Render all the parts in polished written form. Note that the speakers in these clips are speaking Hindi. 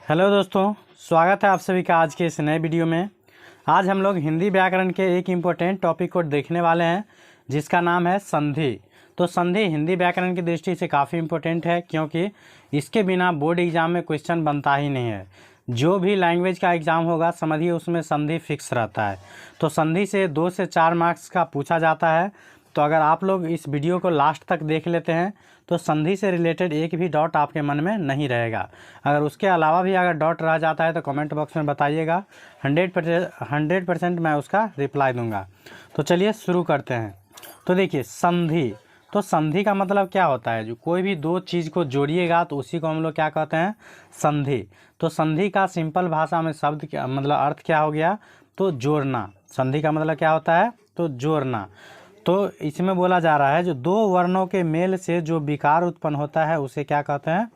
हेलो दोस्तों, स्वागत है आप सभी का आज के इस नए वीडियो में। आज हम लोग हिंदी व्याकरण के एक इम्पोर्टेंट टॉपिक को देखने वाले हैं जिसका नाम है संधि। तो संधि हिंदी व्याकरण की दृष्टि से काफ़ी इम्पोर्टेंट है क्योंकि इसके बिना बोर्ड एग्जाम में क्वेश्चन बनता ही नहीं है। जो भी लैंग्वेज का एग्ज़ाम होगा समझिए उसमें संधि फिक्स रहता है। तो संधि से 2 से 4 मार्क्स का पूछा जाता है। तो अगर आप लोग इस वीडियो को लास्ट तक देख लेते हैं तो संधि से रिलेटेड एक भी डॉट आपके मन में नहीं रहेगा। अगर उसके अलावा भी अगर डॉट रह जाता है तो कमेंट बॉक्स में बताइएगा, 100% मैं उसका रिप्लाई दूंगा। तो चलिए शुरू करते हैं। तो देखिए संधि, तो संधि का मतलब क्या होता है? जो कोई भी दो चीज़ को जोड़िएगा तो उसी को हम लोग क्या कहते हैं? संधि। तो संधि का सिंपल भाषा में शब्द क्या मतलब अर्थ क्या हो गया? तो जोड़ना। संधि का मतलब क्या होता है? तो जोड़ना। तो इसमें बोला जा रहा है जो दो वर्णों के मेल से जो विकार उत्पन्न होता है उसे क्या कहते हैं?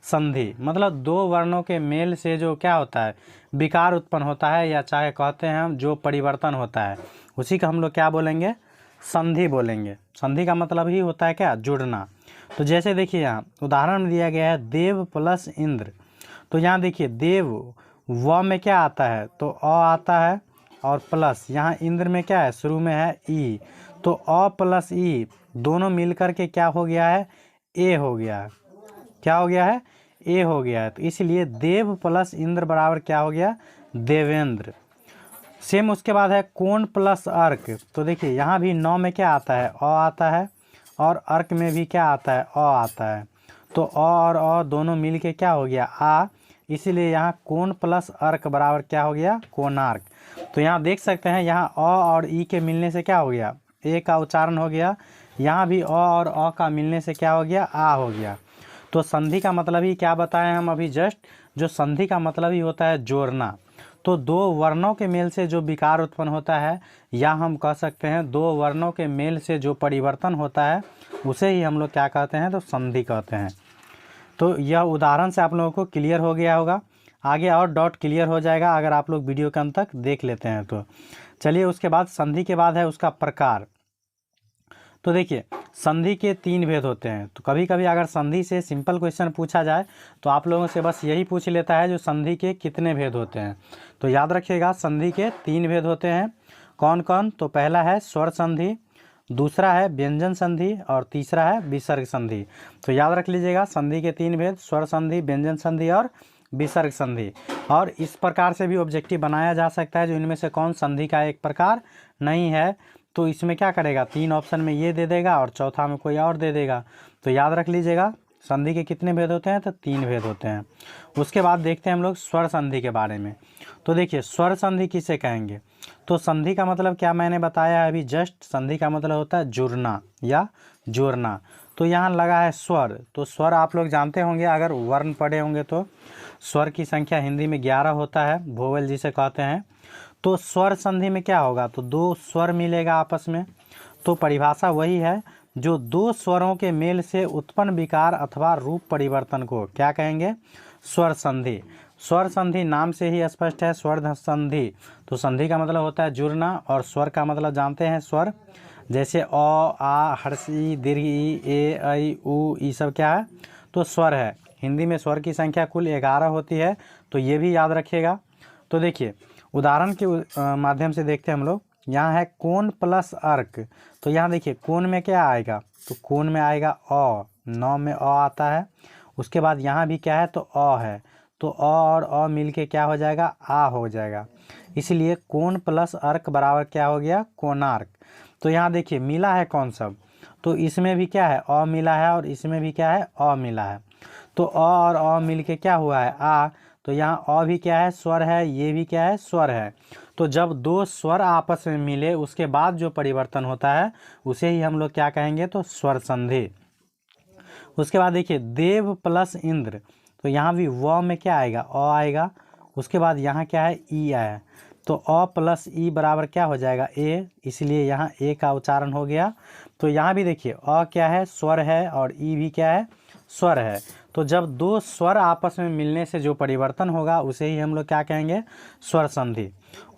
संधि। मतलब दो वर्णों के मेल से जो क्या होता है? विकार उत्पन्न होता है, या चाहे कहते हैं हम जो परिवर्तन होता है उसी का हम लोग क्या बोलेंगे? संधि बोलेंगे। संधि का मतलब ही होता है क्या? जुड़ना। तो जैसे देखिए यहाँ उदाहरण दिया गया है देव प्लस इंद्र। तो यहाँ देखिए देव व में क्या आता है? तो अ आता है, और प्लस यहाँ इंद्र में क्या है? शुरू में है ई। तो अ प्लस ई दोनों मिलकर के क्या हो गया है? ए हो गया है। क्या हो गया है? ए हो गया है। तो इसलिए देव प्लस इंद्र बराबर क्या हो गया? देवेंद्र। सेम उसके बाद है कोण प्लस अर्क। तो देखिए यहाँ भी नौ में क्या आता है? अ आता है, और अर्क में भी क्या आता है? अ आता है। तो अ और अ दोनों मिल के क्या हो गया? आ। इसीलिए यहाँ कोण प्लस अर्क बराबर क्या हो गया? कोणार्क। तो यहाँ देख सकते हैं यहाँ अ और ई के मिलने से क्या हो गया? ए का उच्चारण हो गया। यहाँ भी अ और अ का मिलने से क्या हो गया? आ हो गया। तो संधि का मतलब ही क्या बताएं हम अभी जस्ट? जो संधि का मतलब ही होता है जोड़ना। तो दो वर्णों के मेल से जो विकार उत्पन्न होता है, या हम कह सकते हैं दो वर्णों के मेल से जो परिवर्तन होता है उसे ही हम लोग क्या कहते हैं? तो संधि कहते हैं। तो यह उदाहरण से आप लोगों को क्लियर हो गया होगा। आगे और डॉट क्लियर हो जाएगा अगर आप लोग वीडियो के अंत तक देख लेते हैं तो। चलिए उसके बाद संधि के बाद है उसका प्रकार। तो देखिए संधि के 3 भेद होते हैं। तो कभी कभी अगर संधि से सिंपल क्वेश्चन पूछा जाए तो आप लोगों से बस यही पूछ लेता है जो संधि के कितने भेद होते हैं। तो याद रखिएगा संधि के 3 भेद होते हैं। कौन कौन? तो पहला है स्वर संधि, दूसरा है व्यंजन संधि, और तीसरा है विसर्ग संधि। तो याद रख लीजिएगा संधि के 3 भेद, स्वर संधि, व्यंजन संधि और विसर्ग संधि। और इस प्रकार से भी ऑब्जेक्टिव बनाया जा सकता है जो इनमें से कौन संधि का एक प्रकार नहीं है। तो इसमें क्या करेगा? 3 ऑप्शन में ये दे देगा और चौथा में कोई और दे देगा। तो याद रख लीजिएगा संधि के कितने भेद होते हैं? तो 3 भेद होते हैं। उसके बाद देखते हैं हम लोग स्वर संधि के बारे में। तो देखिए स्वर संधि किसे कहेंगे? तो संधि का मतलब क्या मैंने बताया अभी जस्ट? संधि का मतलब होता है जुड़ना या जोड़ना। तो यहाँ लगा है स्वर। तो स्वर आप लोग जानते होंगे अगर वर्ण पढ़े होंगे तो। स्वर की संख्या हिंदी में 11 होता है, वोवेल जिसे कहते हैं। तो स्वर संधि में क्या होगा? तो दो स्वर मिलेगा आपस में। तो परिभाषा वही है जो दो स्वरों के मेल से उत्पन्न विकार अथवा रूप परिवर्तन को क्या कहेंगे? स्वर संधि। स्वर संधि नाम से ही स्पष्ट है, स्वर संधि। तो संधि का मतलब होता है जुड़ना, और स्वर का मतलब जानते हैं स्वर। जैसे अ, आ, हर्षी, दीर्घ, ई, ए, ऐ, उ, ये सब क्या है? तो स्वर है। हिंदी में स्वर की संख्या कुल 11 होती है। तो ये भी याद रखिएगा। तो देखिए उदाहरण के माध्यम से देखते हैं हम लोग। यहाँ है कोण प्लस अर्क। तो यहाँ देखिए कोण में क्या आएगा? तो कोण में आएगा अ, 9 में अ आता है। उसके बाद यहाँ भी क्या है? तो अ है। तो अ और अ मिल के क्या हो जाएगा? आ हो जाएगा। इसलिए कोण प्लस अर्क बराबर क्या हो गया? कोणार्क। तो यहाँ देखिए मिला है कौन सब? तो इसमें भी क्या है? अ मिला है, और इसमें भी क्या है? अ मिला है। तो अ और अ मिल के क्या हुआ है? आ। तो यहाँ अ भी क्या है? स्वर है, ये भी क्या है? स्वर है। तो जब दो स्वर आपस में मिले उसके बाद जो परिवर्तन होता है उसे ही हम लोग क्या कहेंगे? तो स्वर संधि। उसके बाद देखिए देव प्लस इंद्र। तो यहाँ भी व में क्या आएगा? अ आएगा। उसके बाद यहाँ क्या है? ई आया। तो अ प्लस ई बराबर क्या हो जाएगा? ए। इसलिए यहाँ ए का उच्चारण हो गया। तो यहाँ भी देखिए अ क्या है? स्वर है, और ई भी क्या है? स्वर है। तो जब दो स्वर आपस में मिलने से जो परिवर्तन होगा उसे ही हम लोग क्या कहेंगे? स्वर संधि।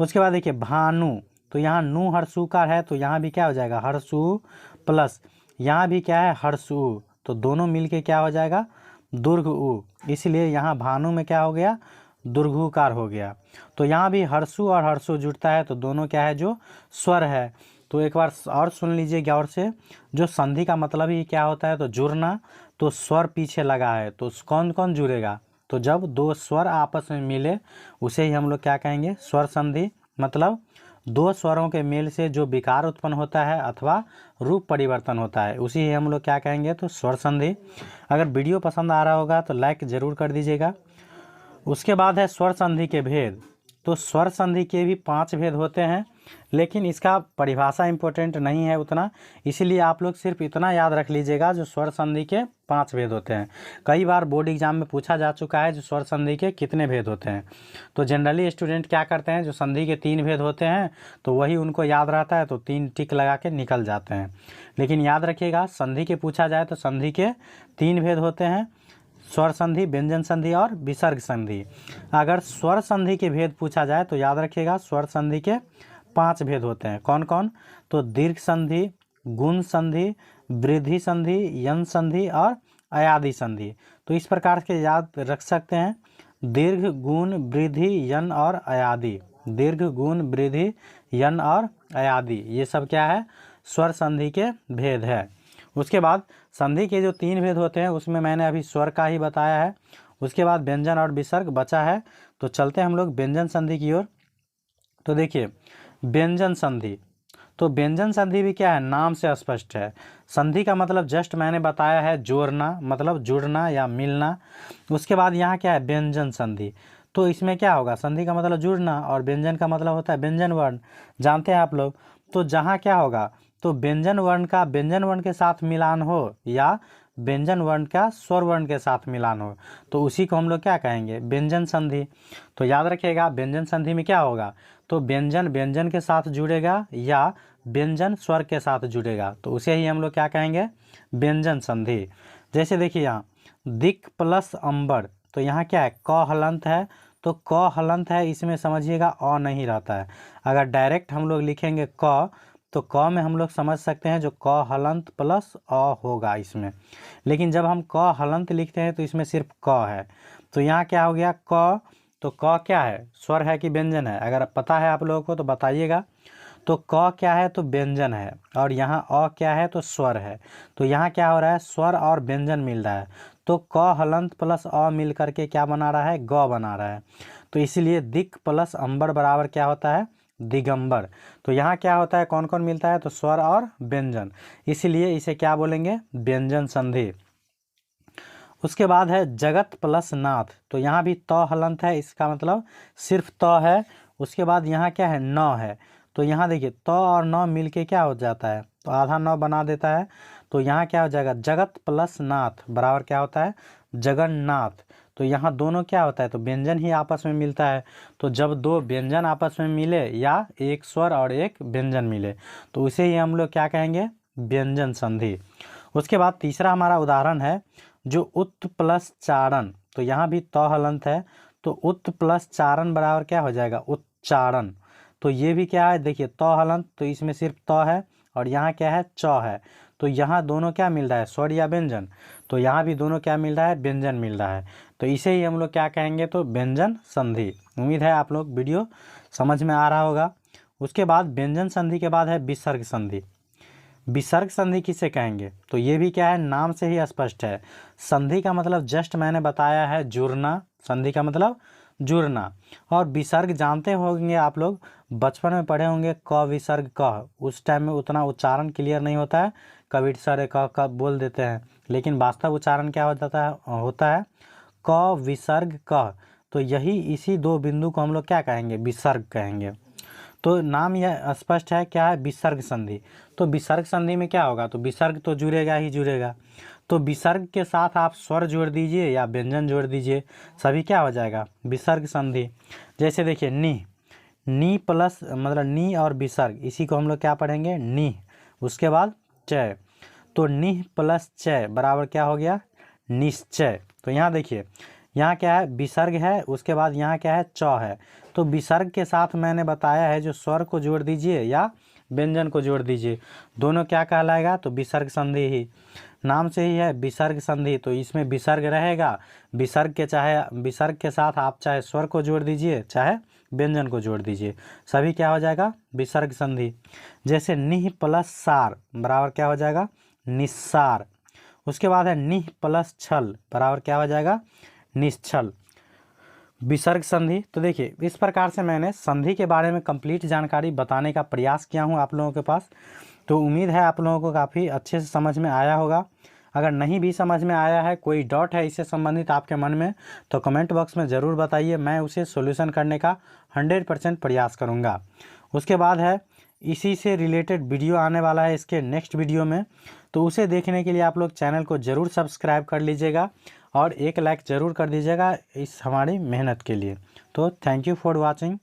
उसके बाद देखिए भानु। तो यहाँ नु हर्षुकार है, तो यहाँ भी क्या हो जाएगा? हर्षु प्लस यहाँ भी क्या है? हर्षु। तो दोनों मिलके क्या हो जाएगा? दुर्घ उ। इसलिए यहाँ भानु में क्या हो गया? दुर्घुकार हो गया। तो यहाँ भी हर्षु और हर्षु जुड़ता है, तो दोनों क्या है, जो स्वर है। तो एक बार और सुन लीजिए गौर से, जो संधि का मतलब ही क्या होता है, तो जुड़ना। तो स्वर पीछे लगा है, तो कौन कौन जुड़ेगा, तो जब दो स्वर आपस में मिले उसे ही हम लोग क्या कहेंगे, स्वर संधि। मतलब दो स्वरों के मेल से जो विकार उत्पन्न होता है अथवा रूप परिवर्तन होता है, उसी ही हम लोग क्या कहेंगे, तो स्वर संधि। अगर वीडियो पसंद आ रहा होगा तो लाइक ज़रूर कर दीजिएगा। उसके बाद है स्वर संधि के भेद। तो स्वर संधि के भी 5 भेद होते हैं, लेकिन इसका परिभाषा इम्पोर्टेंट नहीं है उतना, इसीलिए आप लोग सिर्फ इतना याद रख लीजिएगा जो स्वर संधि के 5 भेद होते हैं। कई बार बोर्ड एग्जाम में पूछा जा चुका है जो स्वर संधि के कितने भेद होते हैं। तो जनरली स्टूडेंट क्या करते हैं, जो संधि के 3 भेद होते हैं तो वही उनको याद रहता है, तो 3 टिक लगा के निकल जाते हैं। लेकिन याद रखिएगा, संधि के पूछा जाए तो संधि के 3 भेद होते हैं, स्वर संधि, व्यंजन संधि और विसर्ग संधि। अगर स्वर संधि के भेद पूछा जाए तो याद रखिएगा, स्वर संधि के 5 भेद होते हैं। कौन कौन, तो दीर्घ संधि, गुण संधि, वृद्धि संधि, यन संधि और अयादि संधि। तो इस प्रकार के याद रख सकते हैं, दीर्घ, गुण, वृद्धि, यन और अयादि। दीर्घ, गुण, वृद्धि, यन और अयादि, ये सब क्या है, स्वर संधि के भेद है। उसके बाद संधि के जो 3 भेद होते हैं उसमें मैंने अभी स्वर का ही बताया है। उसके बाद व्यंजन और विसर्ग बचा है, तो चलते हैं हम लोग व्यंजन संधि की ओर। तो देखिए व्यंजन संधि, तो व्यंजन संधि भी क्या है, नाम से स्पष्ट है। संधि का मतलब जस्ट मैंने बताया है, जोड़ना, मतलब जुड़ना या मिलना। उसके बाद यहाँ क्या है, व्यंजन संधि। तो इसमें क्या होगा, संधि का मतलब जुड़ना और व्यंजन का मतलब होता है व्यंजन वर्ण, जानते हैं आप लोग। तो जहाँ क्या होगा, तो व्यंजन वर्ण का व्यंजन वर्ण के साथ मिलान हो या व्यंजन वर्ण का स्वर वर्ण के साथ मिलान हो, तो उसी को हम लोग क्या कहेंगे, व्यंजन संधि। तो याद रखिएगा, व्यंजन संधि में क्या होगा, तो व्यंजन व्यंजन के साथ जुड़ेगा या व्यंजन स्वर के साथ जुड़ेगा, तो उसे ही हम लोग क्या कहेंगे, व्यंजन संधि। जैसे देखिए यहाँ दिक प्लस अंबर, तो यहाँ क्या है, क हलंत है, तो क हलंत है, इसमें समझिएगा अ नहीं रहता है। अगर डायरेक्ट हम लोग लिखेंगे क, तो क में हम लोग समझ सकते हैं जो क हलंत प्लस अ होगा इसमें। लेकिन जब हम क हलंत लिखते हैं तो इसमें सिर्फ क है। तो यहाँ क्या हो गया, क, तो क क्या है, स्वर है कि व्यंजन है, अगर पता है आप लोगों को तो बताइएगा। तो क क्या है, तो व्यंजन है, और यहाँ अ क्या है, तो स्वर है। तो यहाँ क्या हो रहा है, स्वर और व्यंजन मिल रहा है, तो क हलंत प्लस अ मिल करके क्या बना रहा है, ग बना रहा है। तो इसीलिए दिक प्लस अंबर बराबर क्या होता है, दिगंबर। तो यहाँ क्या होता है, कौन कौन मिलता है, तो स्वर और व्यंजन, इसीलिए इसे क्या बोलेंगे, व्यंजन संधि। उसके बाद है जगत प्लस नाथ, तो यहाँ भी त हलंत है, इसका मतलब सिर्फ त है। उसके बाद यहाँ क्या है, न है, तो यहाँ देखिए त और न मिलके क्या हो जाता है, तो आधा न बना देता है। तो यहाँ क्या हो जाएगा, जगत प्लस नाथ बराबर क्या होता है, जगन्नाथ। तो यहाँ दोनों क्या होता है, तो व्यंजन ही आपस में मिलता है। तो जब दो व्यंजन आपस में मिले या एक स्वर और एक व्यंजन मिले, तो उसे ही हम लोग क्या कहेंगे, व्यंजन संधि। उसके बाद तीसरा हमारा उदाहरण है जो उत प्लस चारण, तो यहाँ भी त हलंत है, तो उत प्लस चारण बराबर क्या हो जाएगा, उच्चारण। तो ये भी क्या है, देखिए त हलंत, तो इसमें सिर्फ त है, और यहाँ क्या है, च है। तो यहाँ दोनों क्या मिल रहा है, स्वर या व्यंजन, तो यहाँ भी दोनों क्या मिल रहा है, व्यंजन मिल रहा है। तो इसे ही हम लोग क्या कहेंगे, तो व्यंजन संधि। उम्मीद है आप लोग वीडियो समझ में आ रहा होगा। उसके बाद व्यंजन संधि के बाद है विसर्ग संधि। विसर्ग संधि किसे कहेंगे, तो ये भी क्या है, नाम से ही स्पष्ट है। संधि का मतलब जस्ट मैंने बताया है, जुड़ना। संधि का मतलब जुड़ना। और विसर्ग जानते होंगे आप लोग, बचपन में पढ़े होंगे, क विसर्ग क, उस टाइम में उतना उच्चारण क्लियर नहीं होता है, कभी सारे क बोल देते हैं, लेकिन वास्तव उच्चारण क्या हो जाता है, होता है क विसर्ग क। तो यही इसी 2 बिंदु को हम लोग क्या कहेंगे, विसर्ग कहेंगे। तो नाम यह स्पष्ट है, क्या है, विसर्ग संधि। तो विसर्ग संधि में क्या होगा, तो विसर्ग तो जुड़ेगा ही जुड़ेगा, तो विसर्ग के साथ आप स्वर जोड़ दीजिए या व्यंजन जोड़ दीजिए, सभी क्या हो जाएगा, विसर्ग संधि। जैसे देखिए नी, नी प्लस मतलब नी और विसर्ग, इसी को हम लोग क्या पढ़ेंगे, नी। उसके बाद चय, तो नी प्लस चय बराबर क्या हो गया, निश्चय। तो यहाँ देखिए, यहाँ क्या है, विसर्ग है, उसके बाद यहाँ क्या है, च है। तो विसर्ग के साथ मैंने बताया है जो स्वर को जोड़ दीजिए या व्यंजन को जोड़ दीजिए, दोनों क्या कहलाएगा, तो विसर्ग संधि ही। नाम से ही है विसर्ग संधि, तो इसमें विसर्ग रहेगा। विसर्ग के साथ आप चाहे स्वर को जोड़ दीजिए चाहे व्यंजन को जोड़ दीजिए, सभी क्या हो जाएगा विसर्ग संधि। जैसे निह प्लस सार बराबर क्या हो जाएगा निस्सार। उसके बाद है निह प्लस छल बराबर क्या हो जाएगा निश्छल, विसर्ग संधि। तो देखिए इस प्रकार से मैंने संधि के बारे में कंप्लीट जानकारी बताने का प्रयास किया हूँ आप लोगों के पास। तो उम्मीद है आप लोगों को काफ़ी अच्छे से समझ में आया होगा। अगर नहीं भी समझ में आया है, कोई डाउट है इससे संबंधित आपके मन में, तो कमेंट बॉक्स में ज़रूर बताइए, मैं उसे सॉल्यूशन करने का 100% प्रयास करूँगा। उसके बाद है इसी से रिलेटेड वीडियो आने वाला है इसके नेक्स्ट वीडियो में, तो उसे देखने के लिए आप लोग चैनल को ज़रूर सब्सक्राइब कर लीजिएगा और एक लाइक ज़रूर कर दीजिएगा इस हमारी मेहनत के लिए। तो थैंक यू फॉर वॉचिंग।